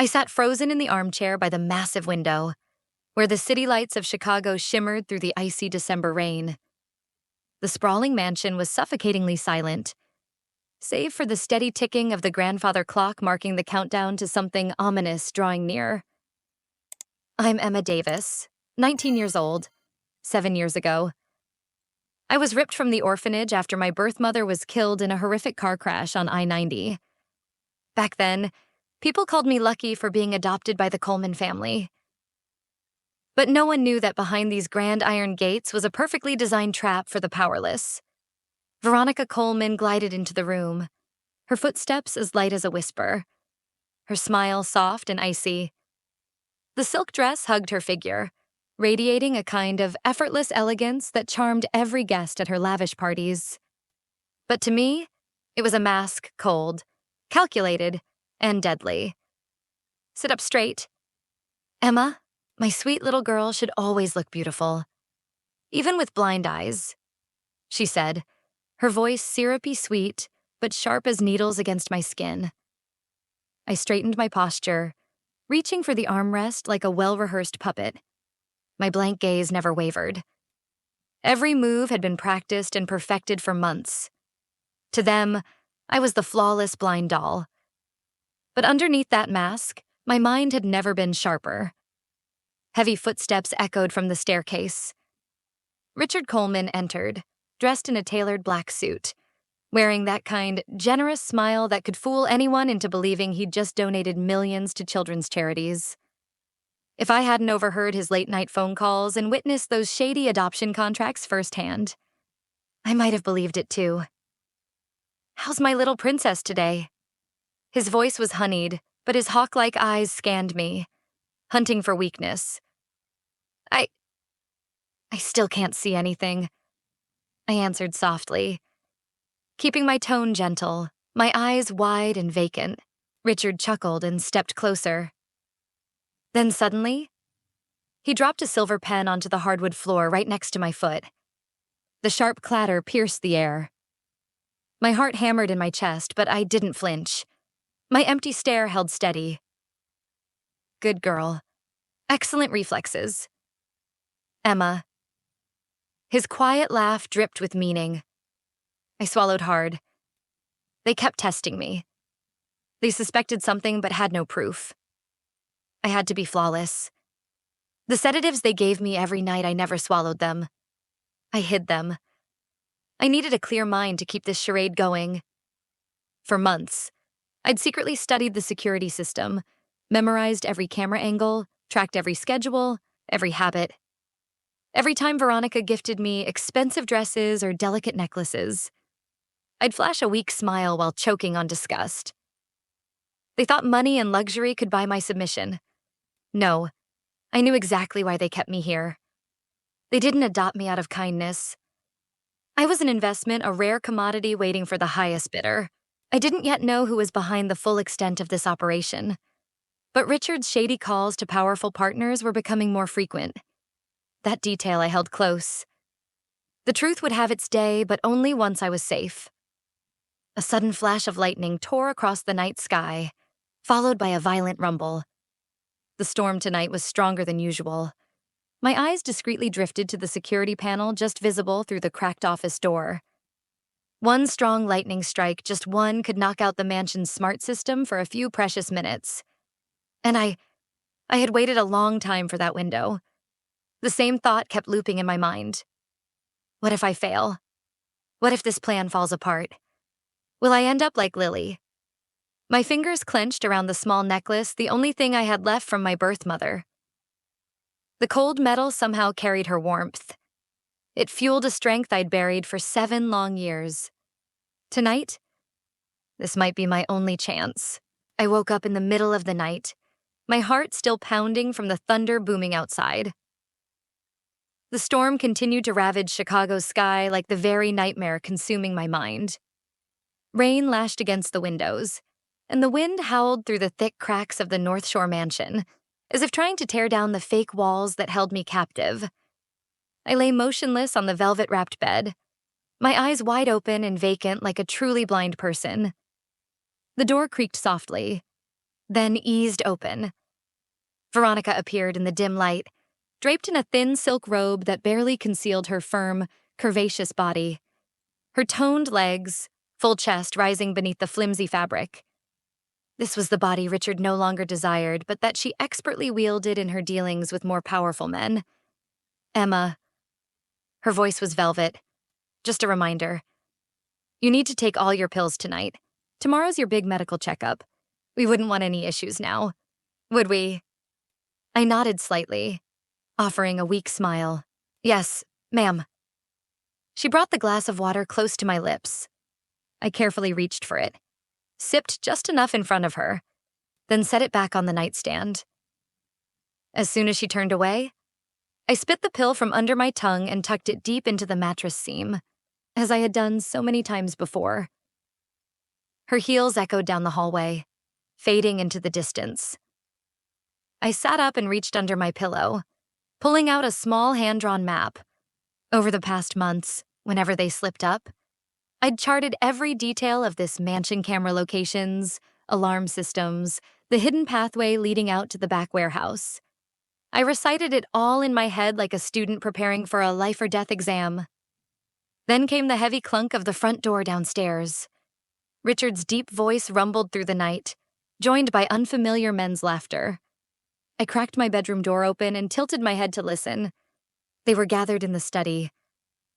I sat frozen in the armchair by the massive window, where the city lights of Chicago shimmered through the icy December rain. The sprawling mansion was suffocatingly silent, save for the steady ticking of the grandfather clock marking the countdown to something ominous drawing near. I'm Emma Davis, 19 years old, 7 years ago. I was ripped from the orphanage after my birth mother was killed in a horrific car crash on I-90. Back then, people called me lucky for being adopted by the Coleman family. But no one knew that behind these grand iron gates was a perfectly designed trap for the powerless. Veronica Coleman glided into the room, her footsteps as light as a whisper, her smile soft and icy. The silk dress hugged her figure, radiating a kind of effortless elegance that charmed every guest at her lavish parties. But to me, it was a mask cold, calculated, and deadly. Sit up straight. Emma, my sweet little girl should always look beautiful, even with blind eyes, she said, her voice syrupy sweet, but sharp as needles against my skin. I straightened my posture, reaching for the armrest like a well-rehearsed puppet. My blank gaze never wavered. Every move had been practiced and perfected for months. To them, I was the flawless blind doll. But underneath that mask, my mind had never been sharper. Heavy footsteps echoed from the staircase. Richard Coleman entered, dressed in a tailored black suit, wearing that kind, generous smile that could fool anyone into believing he'd just donated millions to children's charities. If I hadn't overheard his late-night phone calls and witnessed those shady adoption contracts firsthand, I might have believed it too. "How's my little princess today?" His voice was honeyed, but his hawk-like eyes scanned me, hunting for weakness. I still can't see anything, I answered softly, keeping my tone gentle, my eyes wide and vacant. Richard chuckled and stepped closer. Then suddenly, he dropped a silver pen onto the hardwood floor right next to my foot. The sharp clatter pierced the air. My heart hammered in my chest, but I didn't flinch. My empty stare held steady. Good girl. Excellent reflexes. Emma. His quiet laugh dripped with meaning. I swallowed hard. They kept testing me. They suspected something but had no proof. I had to be flawless. The sedatives they gave me every night, I never swallowed them. I hid them. I needed a clear mind to keep this charade going. For months, I'd secretly studied the security system, memorized every camera angle, tracked every schedule, every habit. Every time Veronica gifted me expensive dresses or delicate necklaces, I'd flash a weak smile while choking on disgust. They thought money and luxury could buy my submission. No, I knew exactly why they kept me here. They didn't adopt me out of kindness. I was an investment, a rare commodity waiting for the highest bidder. I didn't yet know who was behind the full extent of this operation. But Richard's shady calls to powerful partners were becoming more frequent. That detail I held close. The truth would have its day, but only once I was safe. A sudden flash of lightning tore across the night sky, followed by a violent rumble. The storm tonight was stronger than usual. My eyes discreetly drifted to the security panel just visible through the cracked office door. One strong lightning strike, just one, could knock out the mansion's smart system for a few precious minutes. And I had waited a long time for that window. The same thought kept looping in my mind. What if I fail? What if this plan falls apart? Will I end up like Lily? My fingers clenched around the small necklace, the only thing I had left from my birth mother. The cold metal somehow carried her warmth. It fueled a strength I'd buried for 7 long years. Tonight, this might be my only chance. I woke up in the middle of the night, my heart still pounding from the thunder booming outside. The storm continued to ravage Chicago's sky like the very nightmare consuming my mind. Rain lashed against the windows, and the wind howled through the thick cracks of the North Shore mansion, as if trying to tear down the fake walls that held me captive. I lay motionless on the velvet-wrapped bed, my eyes wide open and vacant like a truly blind person. The door creaked softly. then eased open. Veronica appeared in the dim light, draped in a thin silk robe that barely concealed her firm, curvaceous body. Her toned legs, full chest rising beneath the flimsy fabric. This was the body Richard no longer desired, but that she expertly wielded in her dealings with more powerful men. Emma. Her voice was velvet. Just a reminder. You need to take all your pills tonight. Tomorrow's your big medical checkup. We wouldn't want any issues now, would we? I nodded slightly, offering a weak smile. Yes, ma'am. She brought the glass of water close to my lips. I carefully reached for it, sipped just enough in front of her, then set it back on the nightstand. As soon as she turned away, I spit the pill from under my tongue and tucked it deep into the mattress seam, as I had done so many times before. Her heels echoed down the hallway, fading into the distance. I sat up and reached under my pillow, pulling out a small hand-drawn map. Over the past months, whenever they slipped up, I'd charted every detail of this mansion camera locations, alarm systems, the hidden pathway leading out to the back warehouse. I recited it all in my head like a student preparing for a life-or-death exam. Then came the heavy clunk of the front door downstairs. Richard's deep voice rumbled through the night, joined by unfamiliar men's laughter. I cracked my bedroom door open and tilted my head to listen. They were gathered in the study.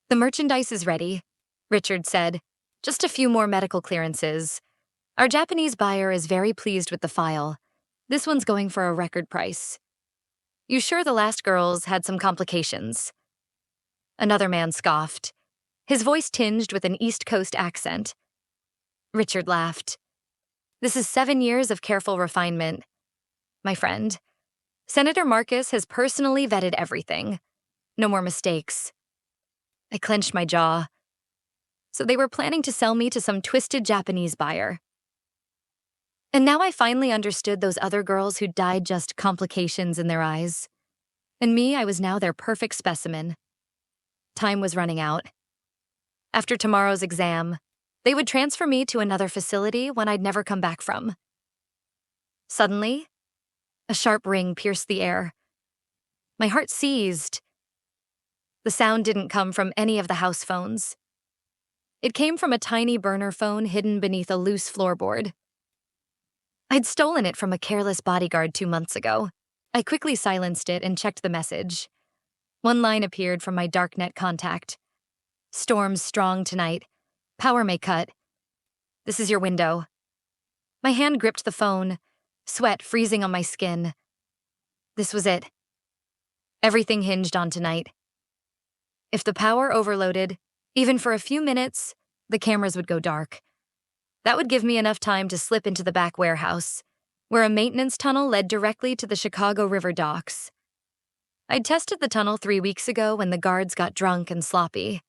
The merchandise is ready, Richard said. Just a few more medical clearances. Our Japanese buyer is very pleased with the file. This one's going for a record price. You sure the last girls had some complications? Another man scoffed, his voice tinged with an East Coast accent. Richard laughed. This is 7 years of careful refinement. My friend, Senator Marcus has personally vetted everything. No more mistakes. I clenched my jaw. So they were planning to sell me to some twisted Japanese buyer. And now I finally understood those other girls who died just complications in their eyes. And me, I was now their perfect specimen. Time was running out. After tomorrow's exam, they would transfer me to another facility one I'd never come back from. Suddenly, a sharp ring pierced the air. My heart seized. The sound didn't come from any of the house phones. It came from a tiny burner phone hidden beneath a loose floorboard. I'd stolen it from a careless bodyguard 2 months ago. I quickly silenced it and checked the message. One line appeared from my darknet contact. Storm's strong tonight. Power may cut. This is your window. My hand gripped the phone, sweat freezing on my skin. This was it. Everything hinged on tonight. If the power overloaded, even for a few minutes, the cameras would go dark. That would give me enough time to slip into the back warehouse, where a maintenance tunnel led directly to the Chicago River docks. I'd tested the tunnel 3 weeks ago when the guards got drunk and sloppy.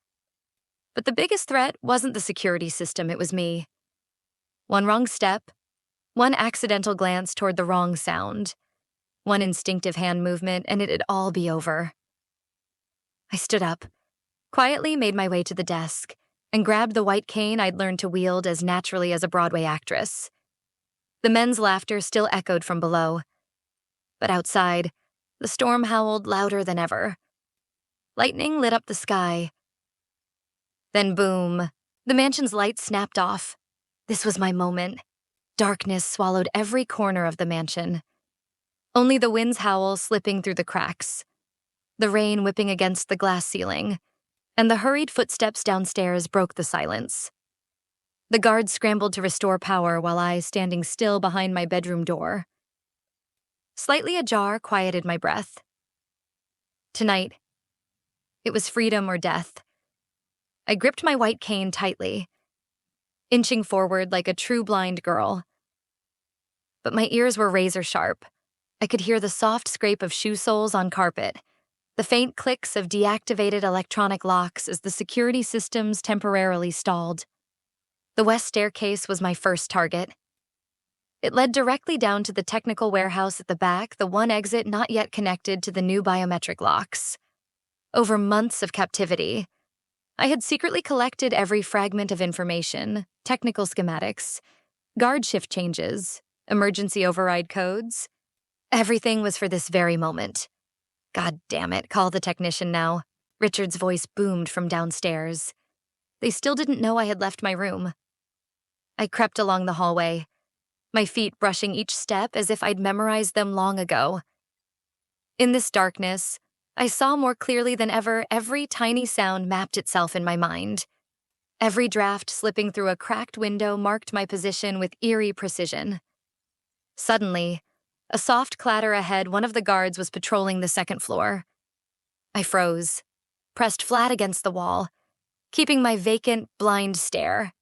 But the biggest threat wasn't the security system, it was me. One wrong step, one accidental glance toward the wrong sound, one instinctive hand movement, and it'd all be over. I stood up, quietly made my way to the desk, and grabbed the white cane I'd learned to wield as naturally as a Broadway actress. The men's laughter still echoed from below. But outside, the storm howled louder than ever. Lightning lit up the sky. Then boom, the mansion's lights snapped off. This was my moment. Darkness swallowed every corner of the mansion. Only the wind's howl slipping through the cracks, the rain whipping against the glass ceiling, and the hurried footsteps downstairs broke the silence. The guards scrambled to restore power while I, standing still behind my bedroom door. Slightly ajar quieted my breath. Tonight, it was freedom or death. I gripped my white cane tightly, inching forward like a true blind girl. But my ears were razor sharp. I could hear the soft scrape of shoe soles on carpet, the faint clicks of deactivated electronic locks as the security systems temporarily stalled. The west staircase was my first target. It led directly down to the technical warehouse at the back, the one exit not yet connected to the new biometric locks. Over months of captivity, I had secretly collected every fragment of information, technical schematics, guard shift changes, emergency override codes. Everything was for this very moment. God damn it, call the technician now. Richard's voice boomed from downstairs. They still didn't know I had left my room. I crept along the hallway, my feet brushing each step as if I'd memorized them long ago. In this darkness, I saw more clearly than ever every tiny sound mapped itself in my mind. Every draft slipping through a cracked window marked my position with eerie precision. Suddenly, a soft clatter ahead, one of the guards was patrolling the second floor. I froze, pressed flat against the wall, keeping my vacant, blind stare.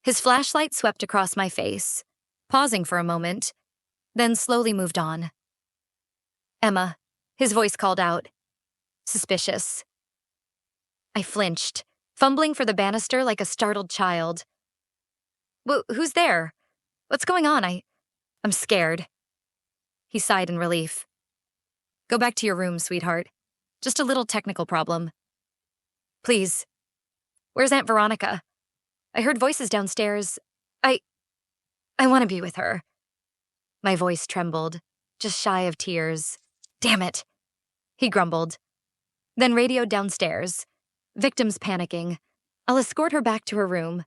His flashlight swept across my face, pausing for a moment, then slowly moved on. Emma, his voice called out. Suspicious. I flinched, fumbling for the banister like a startled child. Who's there? What's going on? I'm scared. He sighed in relief. Go back to your room, sweetheart. Just a little technical problem. Please. Where's Aunt Veronica? I heard voices downstairs. I want to be with her. My voice trembled, just shy of tears. Damn it, he grumbled. Then radioed downstairs. Victim's panicking. I'll escort her back to her room.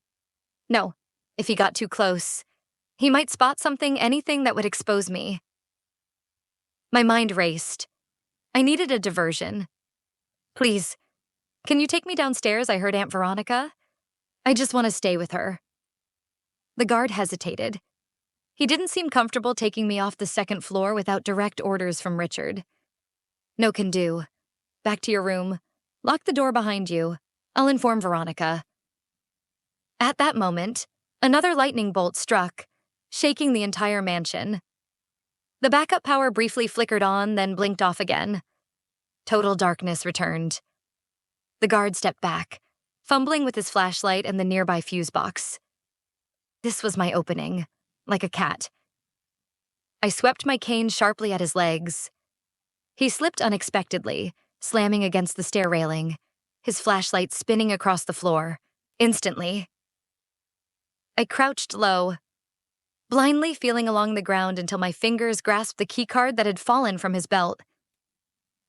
No, if he got too close, he might spot something, anything that would expose me. My mind raced. I needed a diversion. Please, can you take me downstairs? I heard Aunt Veronica. I just want to stay with her. The guard hesitated. He didn't seem comfortable taking me off the second floor without direct orders from Richard. No can do. Back to your room. Lock the door behind you. I'll inform Veronica. At that moment, another lightning bolt struck, shaking the entire mansion. The backup power briefly flickered on, then blinked off again. Total darkness returned. The guard stepped back, fumbling with his flashlight and the nearby fuse box. This was my opening, like a cat. I swept my cane sharply at his legs. He slipped unexpectedly, slamming against the stair railing, his flashlight spinning across the floor. Instantly, I crouched low, blindly feeling along the ground until my fingers grasped the keycard that had fallen from his belt.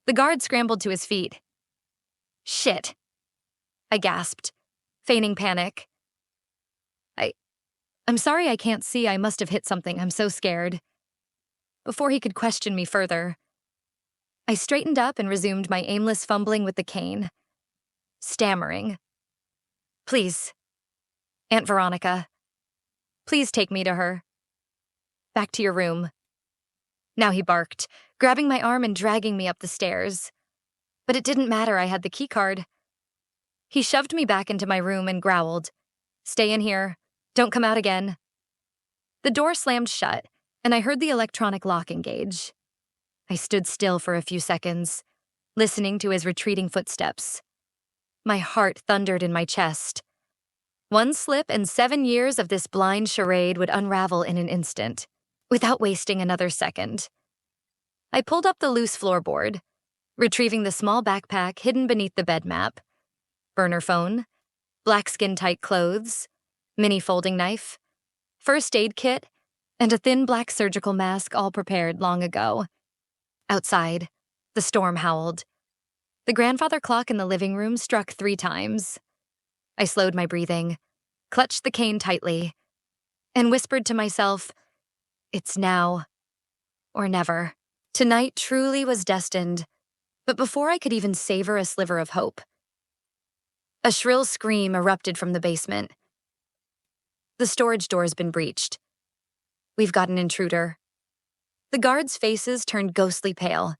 The guard scrambled to his feet. Shit, I gasped, feigning panic. I'm sorry, I can't see. I must have hit something. I'm so scared. Before he could question me further, I straightened up and resumed my aimless fumbling with the cane, stammering. Please, Aunt Veronica, please take me to her. Back to your room. Now he barked, grabbing my arm and dragging me up the stairs. But it didn't matter, I had the keycard. He shoved me back into my room and growled, Stay in here. Don't come out again. The door slammed shut, and I heard the electronic lock engage. I stood still for a few seconds, listening to his retreating footsteps. My heart thundered in my chest. One slip and 7 years of this blind charade would unravel in an instant, without wasting another second. I pulled up the loose floorboard, retrieving the small backpack hidden beneath the bed map. Burner phone, black skin-tight clothes, mini folding knife, first aid kit, and a thin black surgical mask all prepared long ago. Outside, the storm howled. The grandfather clock in the living room struck 3 times. I slowed my breathing, clutched the cane tightly, and whispered to myself, It's now or never. Tonight truly was destined, but before I could even savor a sliver of hope, a shrill scream erupted from the basement. The storage door's been breached. We've got an intruder. The guards' faces turned ghostly pale.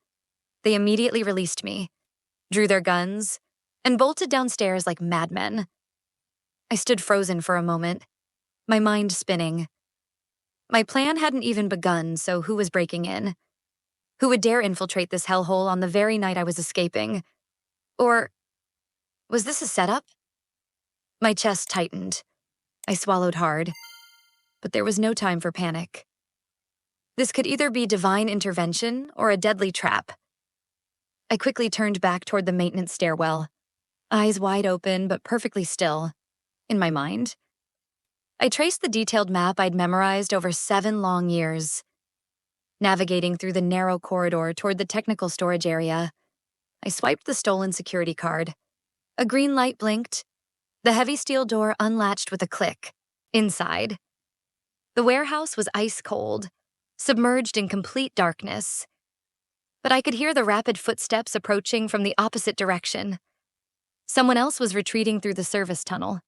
They immediately released me, drew their guns, and bolted downstairs like madmen. I stood frozen for a moment, my mind spinning. My plan hadn't even begun, so who was breaking in? Who would dare infiltrate this hellhole on the very night I was escaping? Or was this a setup? My chest tightened. I swallowed hard, but there was no time for panic. This could either be divine intervention or a deadly trap. I quickly turned back toward the maintenance stairwell, eyes wide open but perfectly still, in my mind. I traced the detailed map I'd memorized over 7 long years. Navigating through the narrow corridor toward the technical storage area, I swiped the stolen security card. A green light blinked. The heavy steel door unlatched with a click. Inside, the warehouse was ice cold, submerged in complete darkness. But I could hear the rapid footsteps approaching from the opposite direction. Someone else was retreating through the service tunnel.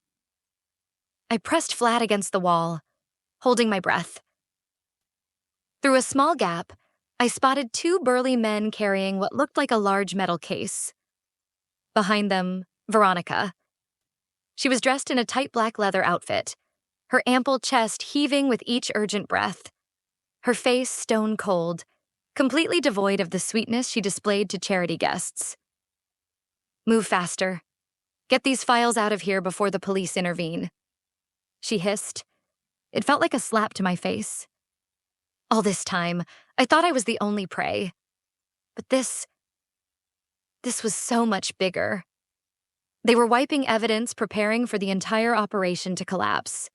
I pressed flat against the wall, holding my breath. Through a small gap, I spotted 2 burly men carrying what looked like a large metal case. Behind them, Veronica. She was dressed in a tight black leather outfit, her ample chest heaving with each urgent breath, her face stone cold, completely devoid of the sweetness she displayed to charity guests. "Move faster. Get these files out of here before the police intervene," she hissed. It felt like a slap to my face. All this time, I thought I was the only prey. But this was so much bigger. They were wiping evidence, preparing for the entire operation to collapse.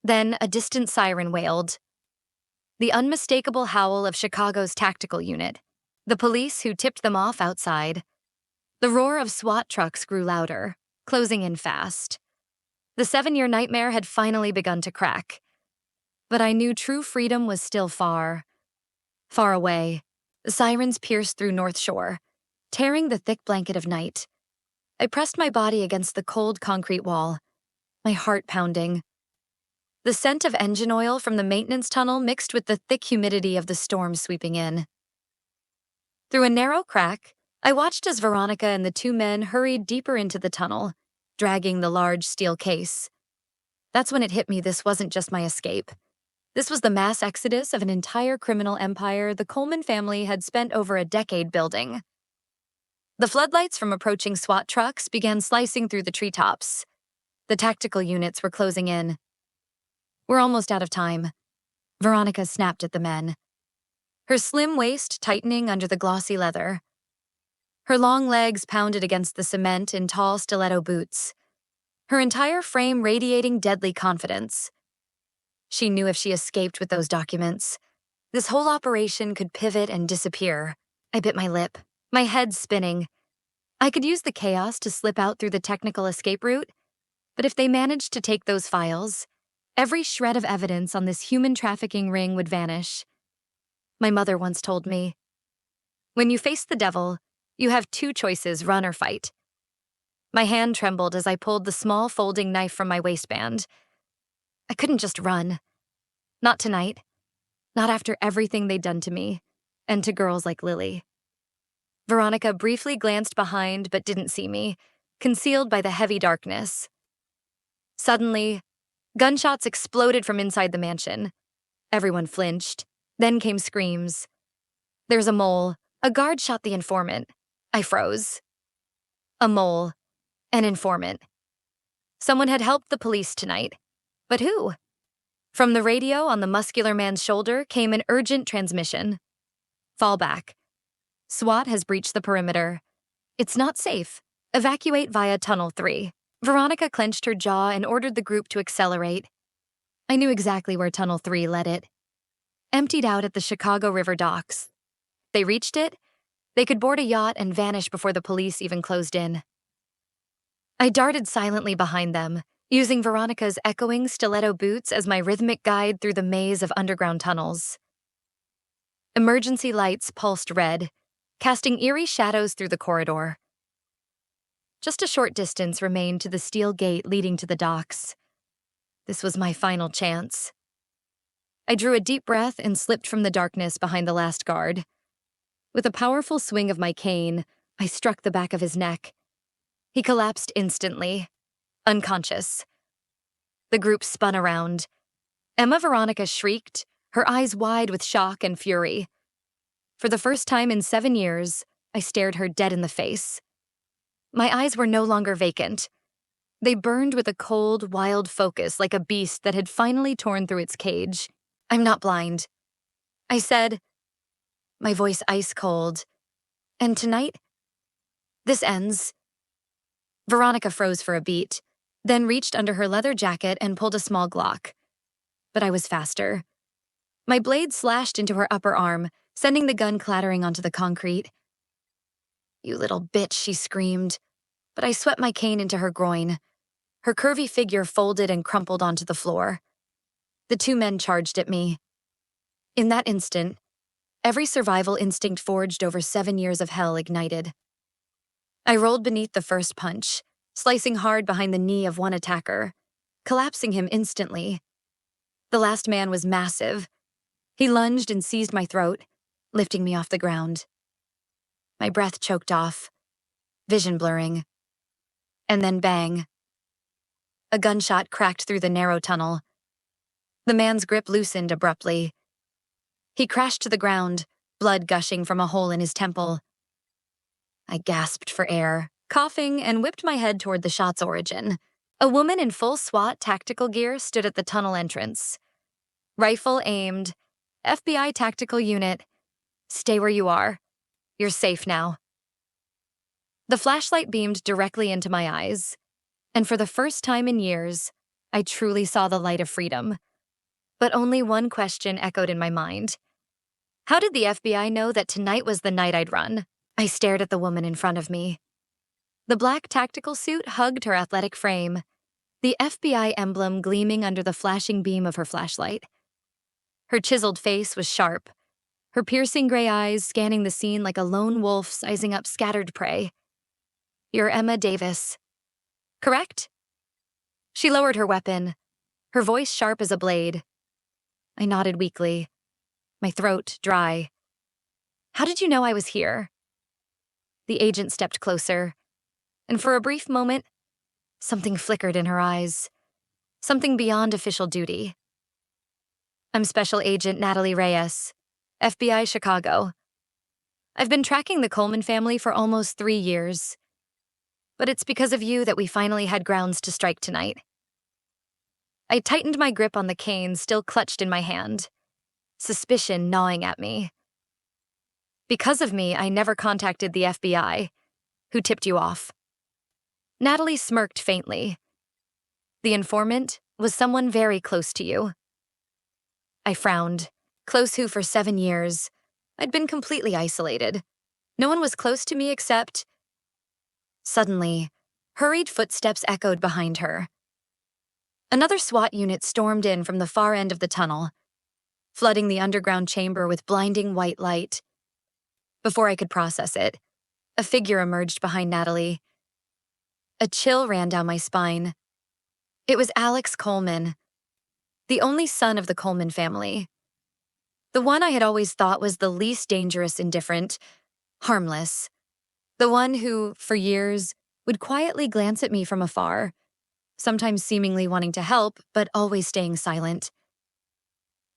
Then a distant siren wailed. The unmistakable howl of Chicago's tactical unit, the police who tipped them off outside. The roar of SWAT trucks grew louder, closing in fast. The 7-year nightmare had finally begun to crack. But I knew true freedom was still far, far away. The sirens pierced through North Shore, tearing the thick blanket of night. I pressed my body against the cold concrete wall, my heart pounding. The scent of engine oil from the maintenance tunnel mixed with the thick humidity of the storm sweeping in. Through a narrow crack, I watched as Veronica and the 2 men hurried deeper into the tunnel, dragging the large steel case. That's when it hit me this wasn't just my escape. This was the mass exodus of an entire criminal empire the Coleman family had spent over a decade building. The floodlights from approaching SWAT trucks began slicing through the treetops. The tactical units were closing in. "We're almost out of time," Veronica snapped at the men, her slim waist tightening under the glossy leather. Her long legs pounded against the cement in tall stiletto boots, her entire frame radiating deadly confidence. She knew if she escaped with those documents, this whole operation could pivot and disappear. I bit my lip, my head spinning. I could use the chaos to slip out through the technical escape route, but if they managed to take those files, every shred of evidence on this human trafficking ring would vanish. My mother once told me, "When you face the devil, you have 2 choices, run or fight." My hand trembled as I pulled the small folding knife from my waistband. I couldn't just run. Not tonight. Not after everything they'd done to me, and to girls like Lily. Veronica briefly glanced behind but didn't see me, concealed by the heavy darkness. Suddenly, gunshots exploded from inside the mansion. Everyone flinched. Then came screams. "There's a mole. A guard shot the informant." I froze. A mole. An informant. Someone had helped the police tonight. But who? From the radio on the muscular man's shoulder came an urgent transmission. "Fall back. SWAT has breached the perimeter. It's not safe. Evacuate via Tunnel 3. Veronica clenched her jaw and ordered the group to accelerate. I knew exactly where Tunnel 3 led it. Emptied out at the Chicago River docks. They reached it. They could board a yacht and vanish before the police even closed in. I darted silently behind them, using Veronica's echoing stiletto boots as my rhythmic guide through the maze of underground tunnels. Emergency lights pulsed red, casting eerie shadows through the corridor. Just a short distance remained to the steel gate leading to the docks. This was my final chance. I drew a deep breath and slipped from the darkness behind the last guard. With a powerful swing of my cane, I struck the back of his neck. He collapsed instantly, unconscious. The group spun around. Emma Veronica shrieked, her eyes wide with shock and fury. For the first time in 7 years, I stared her dead in the face. My eyes were no longer vacant. They burned with a cold, wild focus like a beast that had finally torn through its cage. "I'm not blind," I said, my voice ice cold. "And tonight, this ends." Veronica froze for a beat, then reached under her leather jacket and pulled a small Glock. But I was faster. My blade slashed into her upper arm, sending the gun clattering onto the concrete. "You little bitch," she screamed, but I swept my cane into her groin. Her curvy figure folded and crumpled onto the floor. The two men charged at me. In that instant, every survival instinct forged over 7 years of hell ignited. I rolled beneath the first punch, slicing hard behind the knee of one attacker, collapsing him instantly. The last man was massive. He lunged and seized my throat, lifting me off the ground. My breath choked off, vision blurring. And then bang. A gunshot cracked through the narrow tunnel. The man's grip loosened abruptly. He crashed to the ground, blood gushing from a hole in his temple. I gasped for air, coughing, and whipped my head toward the shot's origin. A woman in full SWAT tactical gear stood at the tunnel entrance. Rifle aimed. FBI tactical unit. Stay where you are. You're safe now. The flashlight beamed directly into my eyes, and for the first time in years, I truly saw the light of freedom. But only one question echoed in my mind. How did the FBI know that tonight was the night I'd run? I stared at the woman in front of me. The black tactical suit hugged her athletic frame, the FBI emblem gleaming under the flashing beam of her flashlight. Her chiseled face was sharp, her piercing gray eyes scanning the scene like a lone wolf sizing up scattered prey. "You're Emma Davis, correct?" She lowered her weapon, her voice sharp as a blade. I nodded weakly, my throat dry. "How did you know I was here?" The agent stepped closer, and for a brief moment, something flickered in her eyes, something beyond official duty. "I'm Special Agent Natalie Reyes, FBI Chicago. I've been tracking the Coleman family for almost 3 years, but it's because of you that we finally had grounds to strike tonight." I tightened my grip on the cane still clutched in my hand, suspicion gnawing at me. "Because of me, I never contacted the FBI. Who tipped you off?" Natalie smirked faintly. "The informant was someone very close to you." I frowned. Close who for 7 years? I'd been completely isolated. No one was close to me except... Suddenly, hurried footsteps echoed behind her. Another SWAT unit stormed in from the far end of the tunnel, flooding the underground chamber with blinding white light. Before I could process it, a figure emerged behind Natalie. A chill ran down my spine. It was Alex Coleman, the only son of the Coleman family. The one I had always thought was the least dangerous, indifferent, harmless. The one who, for years, would quietly glance at me from afar, sometimes seemingly wanting to help, but always staying silent.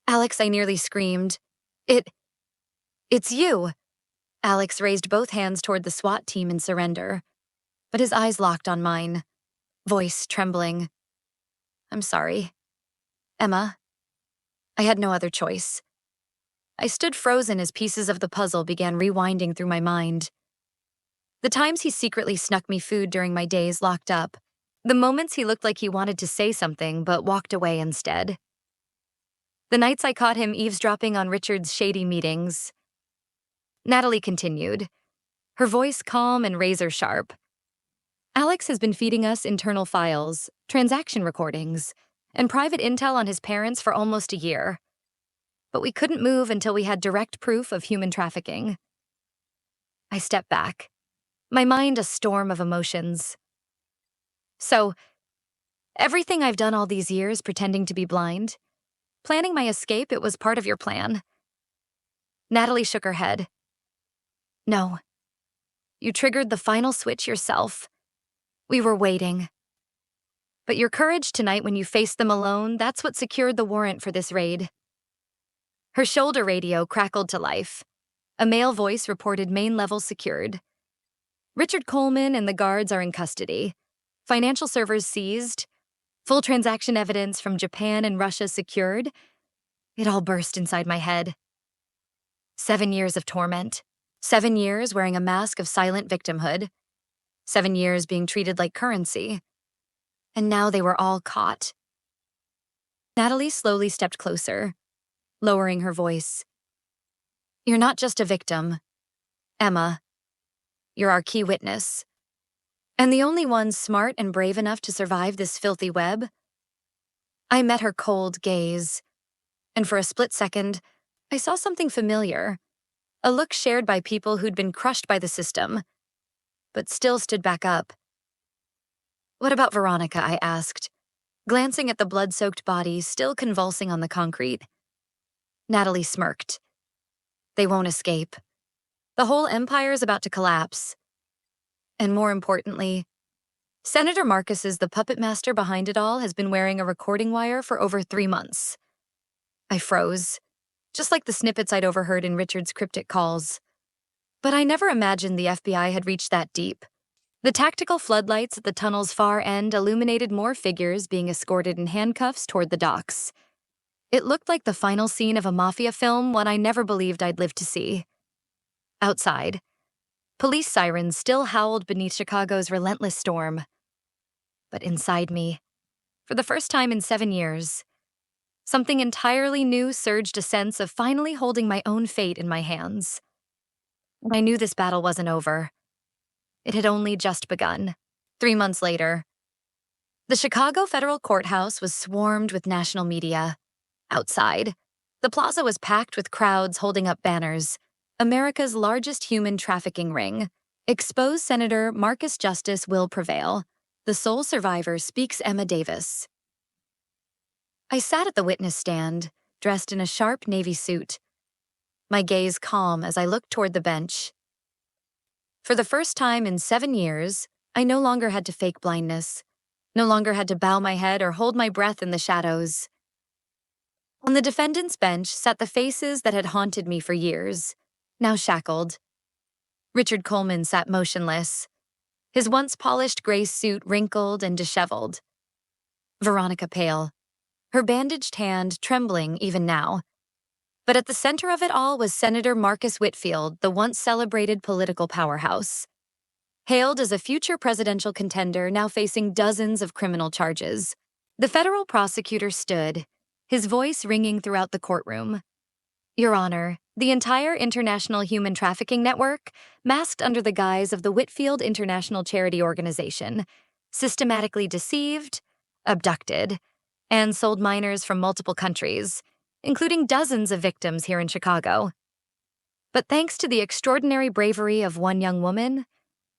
"Alex," I nearly screamed. It's you." Alex raised both hands toward the SWAT team in surrender, but his eyes locked on mine, voice trembling. "I'm sorry. Emma." I had no other choice. I stood frozen as pieces of the puzzle began rewinding through my mind. The times he secretly snuck me food during my days locked up, the moments he looked like he wanted to say something but walked away instead. The nights I caught him eavesdropping on Richard's shady meetings. Natalie continued, her voice calm and razor sharp. "Alex has been feeding us internal files, transaction recordings, and private intel on his parents for almost a year. But we couldn't move until we had direct proof of human trafficking." I stepped back, my mind a storm of emotions. "So, everything I've done all these years pretending to be blind, planning my escape, it was part of your plan?" Natalie shook her head. "No. You triggered the final switch yourself. We were waiting. But your courage tonight when you faced them alone, that's what secured the warrant for this raid." Her shoulder radio crackled to life. A male voice reported main level secured. "Richard Coleman and the guards are in custody. Financial servers seized. Full transaction evidence from Japan and Russia secured." It all burst inside my head. 7 years of torment. 7 years wearing a mask of silent victimhood. 7 years being treated like currency. And now they were all caught. Natalie slowly stepped closer, lowering her voice. You're not just a victim, Emma. You're our key witness. And the only one smart and brave enough to survive this filthy web. I met her cold gaze, and for a split second, I saw something familiar, a look shared by people who'd been crushed by the system, but still stood back up. What about Veronica? I asked, glancing at the blood-soaked body still convulsing on the concrete. Natalie smirked. They won't escape. The whole empire is about to collapse. And more importantly, Senator Marcus's the puppet master behind it all has been wearing a recording wire for over 3 months. I froze, just like the snippets I'd overheard in Richard's cryptic calls. But I never imagined the FBI had reached that deep. The tactical floodlights at the tunnel's far end illuminated more figures being escorted in handcuffs toward the docks. It looked like the final scene of a mafia film, one I never believed I'd live to see. Outside, police sirens still howled beneath Chicago's relentless storm. But inside me, for the first time in 7 years, something entirely new surged, a sense of finally holding my own fate in my hands. I knew this battle wasn't over. It had only just begun. 3 months later, the Chicago Federal Courthouse was swarmed with national media. Outside, the plaza was packed with crowds holding up banners. America's largest human trafficking ring. Expose Senator Marcus Justice will prevail. The sole survivor speaks Emma Davis. I sat at the witness stand, dressed in a sharp navy suit, my gaze calm as I looked toward the bench. For the first time in 7 years, I no longer had to fake blindness, no longer had to bow my head or hold my breath in the shadows. On the defendant's bench sat the faces that had haunted me for years, now shackled. Richard Coleman sat motionless, his once polished gray suit wrinkled and disheveled. Veronica pale, her bandaged hand trembling even now. But at the center of it all was Senator Marcus Whitfield, the once celebrated political powerhouse. Hailed as a future presidential contender now facing dozens of criminal charges. The federal prosecutor stood, his voice ringing throughout the courtroom. Your Honor, the entire international human trafficking network, masked under the guise of the Whitfield International Charity Organization, systematically deceived, abducted, and sold minors from multiple countries, including dozens of victims here in Chicago. But thanks to the extraordinary bravery of one young woman,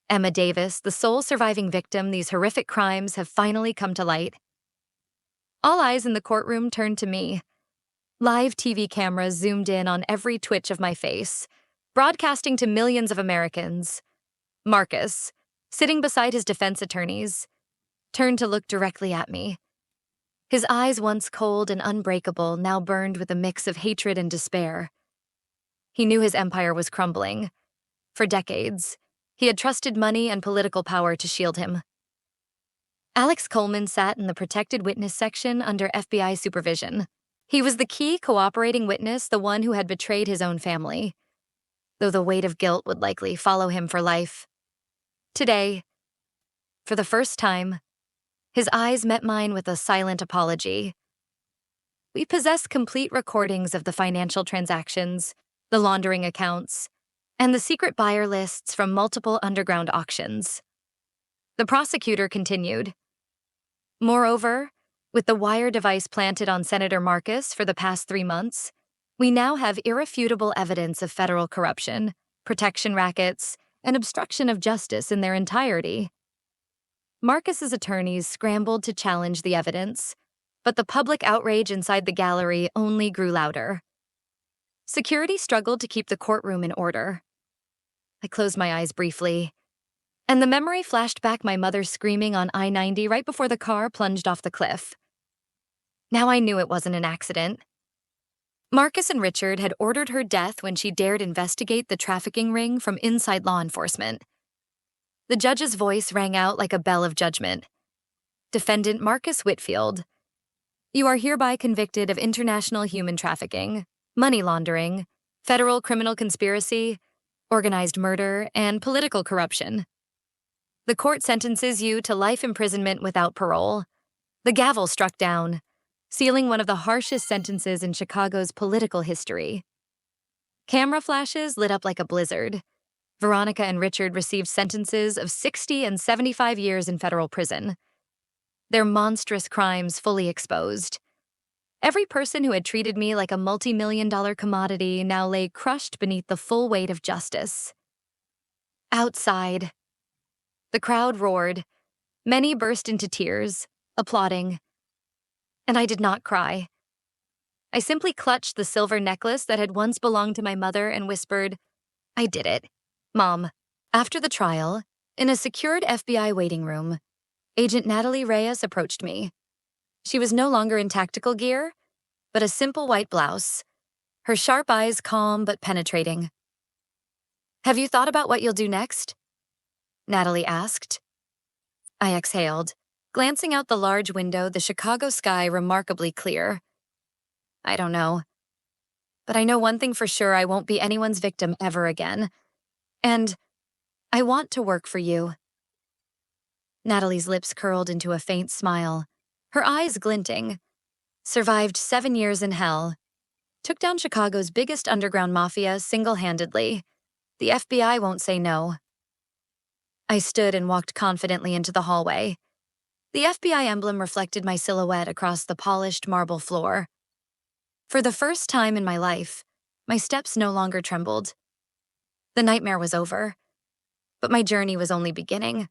Emma Davis, the sole surviving victim, these horrific crimes have finally come to light. All eyes in the courtroom turned to me. Live TV cameras zoomed in on every twitch of my face, broadcasting to millions of Americans. Marcus, sitting beside his defense attorneys, turned to look directly at me. His eyes, once cold and unbreakable, now burned with a mix of hatred and despair. He knew his empire was crumbling. For decades, he had trusted money and political power to shield him. Alex Coleman sat in the protected witness section under FBI supervision. He was the key cooperating witness, the one who had betrayed his own family, though the weight of guilt would likely follow him for life. Today, for the first time, his eyes met mine with a silent apology. We possess complete recordings of the financial transactions, the laundering accounts, and the secret buyer lists from multiple underground auctions. The prosecutor continued. Moreover, with the wire device planted on Senator Marcus for the past 3 months, we now have irrefutable evidence of federal corruption, protection rackets, and obstruction of justice in their entirety. Marcus's attorneys scrambled to challenge the evidence, but the public outrage inside the gallery only grew louder. Security struggled to keep the courtroom in order. I closed my eyes briefly, and the memory flashed back my mother screaming on I-90 right before the car plunged off the cliff. Now I knew it wasn't an accident. Marcus and Richard had ordered her death when she dared investigate the trafficking ring from inside law enforcement. The judge's voice rang out like a bell of judgment. Defendant Marcus Whitfield, you are hereby convicted of international human trafficking, money laundering, federal criminal conspiracy, organized murder, and political corruption. The court sentences you to life imprisonment without parole. The gavel struck down, sealing one of the harshest sentences in Chicago's political history. Camera flashes lit up like a blizzard. Veronica and Richard received sentences of 60 and 75 years in federal prison. Their monstrous crimes fully exposed. Every person who had treated me like a multi-million-dollar commodity now lay crushed beneath the full weight of justice. Outside, the crowd roared. Many burst into tears, applauding. And I did not cry. I simply clutched the silver necklace that had once belonged to my mother and whispered, "I did it, Mom." After the trial, in a secured FBI waiting room, Agent Natalie Reyes approached me. She was no longer in tactical gear, but a simple white blouse, her sharp eyes calm but penetrating. "Have you thought about what you'll do next?" Natalie asked. I exhaled, glancing out the large window, the Chicago sky remarkably clear. "I don't know. But I know one thing for sure: I won't be anyone's victim ever again. And I want to work for you." Natalie's lips curled into a faint smile, her eyes glinting. Survived 7 years in hell. Took down Chicago's biggest underground mafia single-handedly. The FBI won't say no. I stood and walked confidently into the hallway. The FBI emblem reflected my silhouette across the polished marble floor. For the first time in my life, my steps no longer trembled. The nightmare was over, but my journey was only beginning.